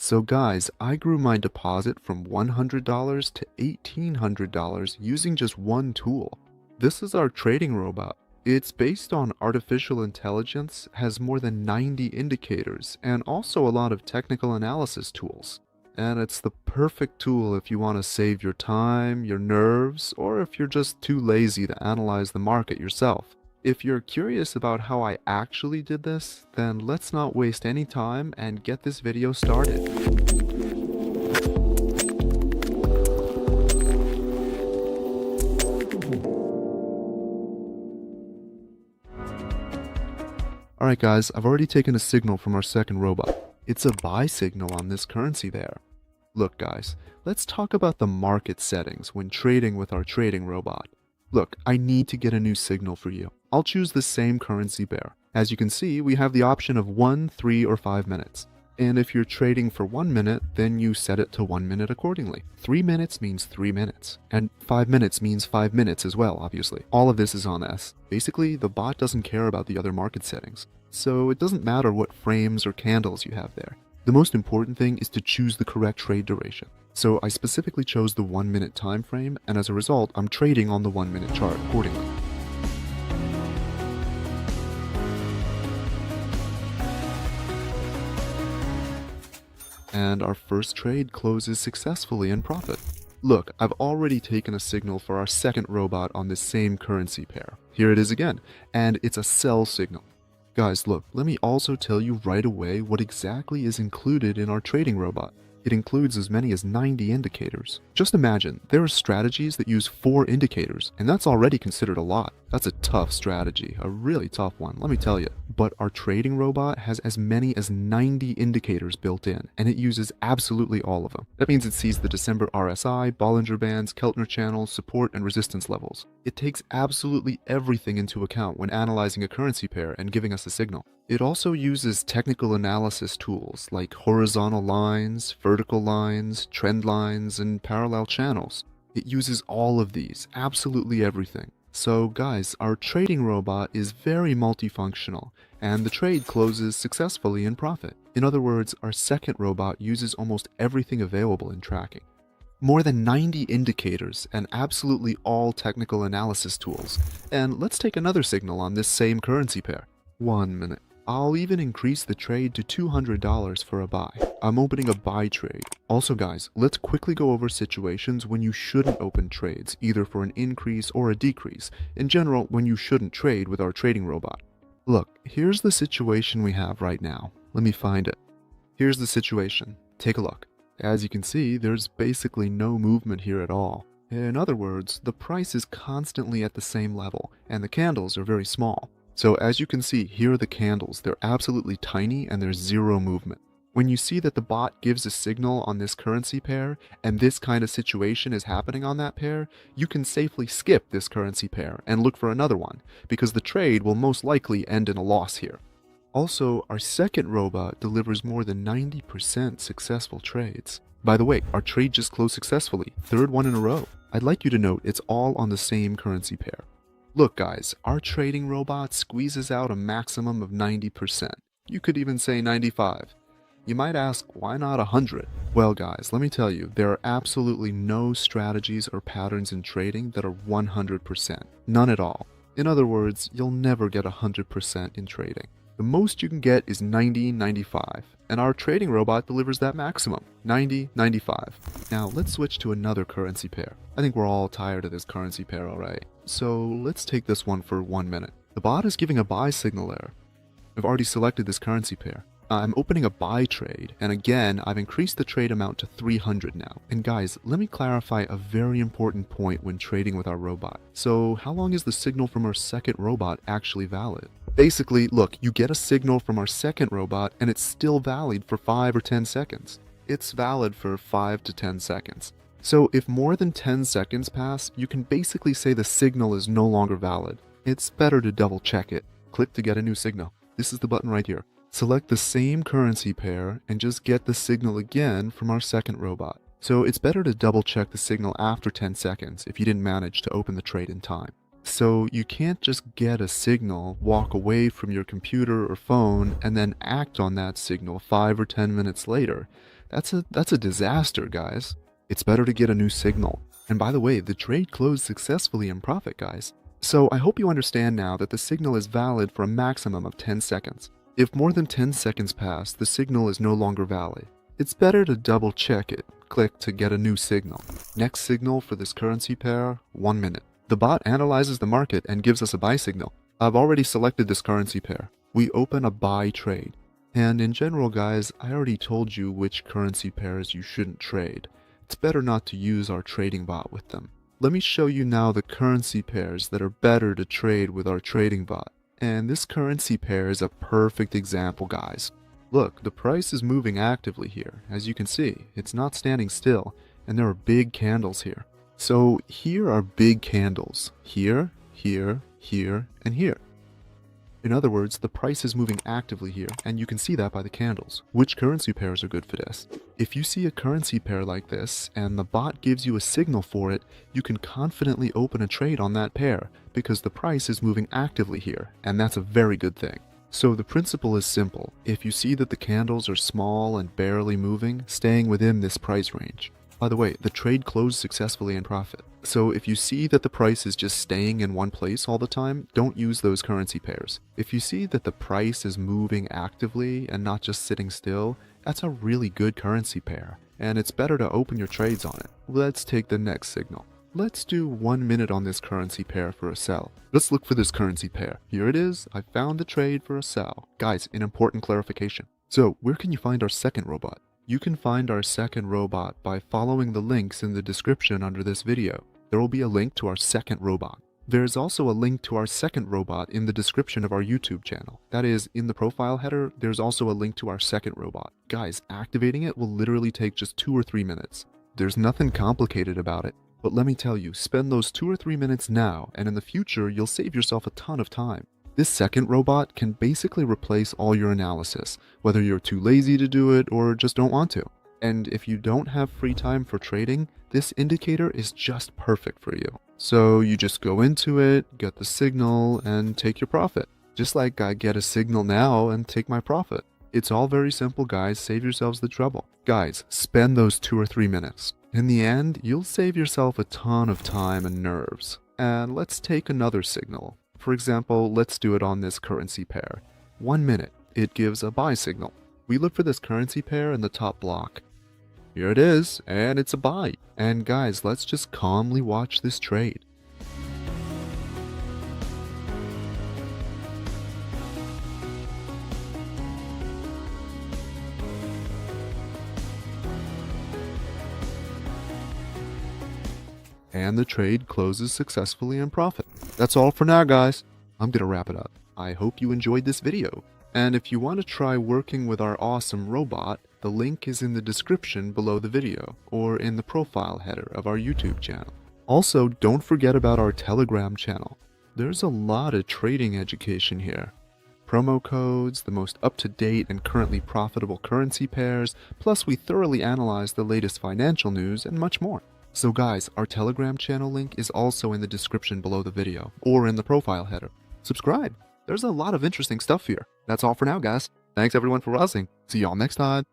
So guys, I grew my deposit from $100 to $1,800 using just one tool. This is our trading robot. It's based on artificial intelligence, has more than 90 indicators, and also a lot of technical analysis tools. And it's the perfect tool if you want to save your time, your nerves, or if you're just too lazy to analyze the market yourself. If you're curious about how I actually did this, then let's not waste any time and get this video started. Alright guys, I've already taken a signal from our second robot. It's a buy signal on this currency pair. Look guys, let's talk about the market settings when trading with our trading robot. Look, I need to get a new signal for you. I'll choose the same currency pair. As you can see, we have the option of 1, 3, or 5 minutes. And if you're trading for 1 minute, then you set it to 1 minute accordingly. 3 minutes means 3 minutes. And 5 minutes means 5 minutes as well, obviously. All of this is on S. Basically, the bot doesn't care about the other market settings. So it doesn't matter what frames or candles you have there. The most important thing is to choose the correct trade duration. So I specifically chose the 1 minute time frame, and as a result, I'm trading on the 1 minute chart accordingly. And our first trade closes successfully in profit. Look, I've already taken a signal for our second robot on this same currency pair. Here it is again, and it's a sell signal. Guys, look, let me also tell you right away what exactly is included in our trading robot. It includes as many as 90 indicators. Just imagine, there are strategies that use 4 indicators, and that's already considered a lot. That's a tough strategy, a really tough one, let me tell you. But our trading robot has as many as 90 indicators built in, and it uses absolutely all of them. That means it sees the December RSI, Bollinger Bands, Keltner channels, support and resistance levels. It takes absolutely everything into account when analyzing a currency pair and giving us a signal. It also uses technical analysis tools like horizontal lines, vertical lines, trend lines, and parallel channels. It uses all of these, absolutely everything. So guys, our trading robot is very multifunctional, and the trade closes successfully in profit. In other words, our second robot uses almost everything available in tracking. More than 90 indicators and absolutely all technical analysis tools. And let's take another signal on this same currency pair. 1 minute. I'll even increase the trade to $200 for a buy. I'm opening a buy trade. Also guys, let's quickly go over situations when you shouldn't open trades, either for an increase or a decrease. In general, when you shouldn't trade with our trading robot. Look, here's the situation we have right now. Let me find it. Here's the situation. Take a look. As you can see, there's basically no movement here at all. In other words, the price is constantly at the same level, and the candles are very small. So as you can see, here are the candles. They're absolutely tiny and there's zero movement. When you see that the bot gives a signal on this currency pair and this kind of situation is happening on that pair, you can safely skip this currency pair and look for another one, because the trade will most likely end in a loss here. Also, our second robot delivers more than 90% successful trades. By the way, our trade just closed successfully, third one in a row. I'd like you to note it's all on the same currency pair. Look guys, our trading robot squeezes out a maximum of 90%. You could even say 95. You might ask, why not 100? Well guys, let me tell you, there are absolutely no strategies or patterns in trading that are 100%. None at all. In other words, you'll never get 100% in trading. The most you can get is 90, 95, and our trading robot delivers that maximum, 90, 95. Now let's switch to another currency pair. I think we're all tired of this currency pair already. So let's take this one for 1 minute. The bot is giving a buy signal there. I've already selected this currency pair. I'm opening a buy trade, and again, I've increased the trade amount to 300 now. And guys, let me clarify a very important point when trading with our robot. So how long is the signal from our second robot actually valid? Basically, look, you get a signal from our second robot and it's still valid for 5 or 10 seconds. It's valid for 5 to 10 seconds. So if more than 10 seconds pass, you can basically say the signal is no longer valid. It's better to double check it. Click to get a new signal. This is the button right here. Select the same currency pair and just get the signal again from our second robot. So it's better to double check the signal after 10 seconds if you didn't manage to open the trade in time. So you can't just get a signal, walk away from your computer or phone, and then act on that signal 5 or 10 minutes later. That's a disaster, guys. It's better to get a new signal. And by the way, the trade closed successfully in profit, guys. So I hope you understand now that the signal is valid for a maximum of 10 seconds. If more than 10 seconds pass, the signal is no longer valid. It's better to double check it. Click to get a new signal. Next signal for this currency pair, 1 minute. The bot analyzes the market and gives us a buy signal. I've already selected this currency pair. We open a buy trade. And in general, guys, I already told you which currency pairs you shouldn't trade. It's better not to use our trading bot with them. Let me show you now the currency pairs that are better to trade with our trading bot. And this currency pair is a perfect example, guys. Look, the price is moving actively here. As you can see, it's not standing still, and there are big candles here. So here are big candles. Here, here, here, and here. In other words, the price is moving actively here, and you can see that by the candles. Which currency pairs are good for this? If you see a currency pair like this, and the bot gives you a signal for it, you can confidently open a trade on that pair, because the price is moving actively here, and that's a very good thing. So the principle is simple. If you see that the candles are small and barely moving, staying within this price range. By the way, the trade closed successfully in profit. So if you see that the price is just staying in one place all the time, don't use those currency pairs. If you see that the price is moving actively and not just sitting still, that's a really good currency pair, and it's better to open your trades on it. Let's take the next signal. Let's do 1 minute on this currency pair for a sell. Let's look for this currency pair. Here it is. I found the trade for a sell. Guys, an important clarification. So where can you find our second robot? You can find our second robot by following the links in the description under this video. There will be a link to our second robot. There is also a link to our second robot in the description of our YouTube channel. That is, in the profile header, there's also a link to our second robot. Guys, activating it will literally take just 2 or 3 minutes. There's nothing complicated about it. But let me tell you, spend those 2 or 3 minutes now, and in the future, you'll save yourself a ton of time. This second robot can basically replace all your analysis, whether you're too lazy to do it or just don't want to. And if you don't have free time for trading, this indicator is just perfect for you. So you just go into it, get the signal, and take your profit. Just like I get a signal now and take my profit. It's all very simple, guys. Save yourselves the trouble. Guys, spend those 2 or 3 minutes. In the end, you'll save yourself a ton of time and nerves. And let's take another signal. For example, let's do it on this currency pair. 1 minute, it gives a buy signal. We look for this currency pair in the top block. Here it is, and it's a buy. And guys, let's just calmly watch this trade. And the trade closes successfully in profit. That's all for now, guys. I'm gonna wrap it up. I hope you enjoyed this video. And if you want to try working with our awesome robot, the link is in the description below the video, or in the profile header of our YouTube channel. Also, don't forget about our Telegram channel. There's a lot of trading education here. Promo codes, the most up-to-date and currently profitable currency pairs, plus we thoroughly analyze the latest financial news and much more. So guys, our Telegram channel link is also in the description below the video, or in the profile header. Subscribe! There's a lot of interesting stuff here. That's all for now, guys. Thanks everyone for watching. See y'all next time.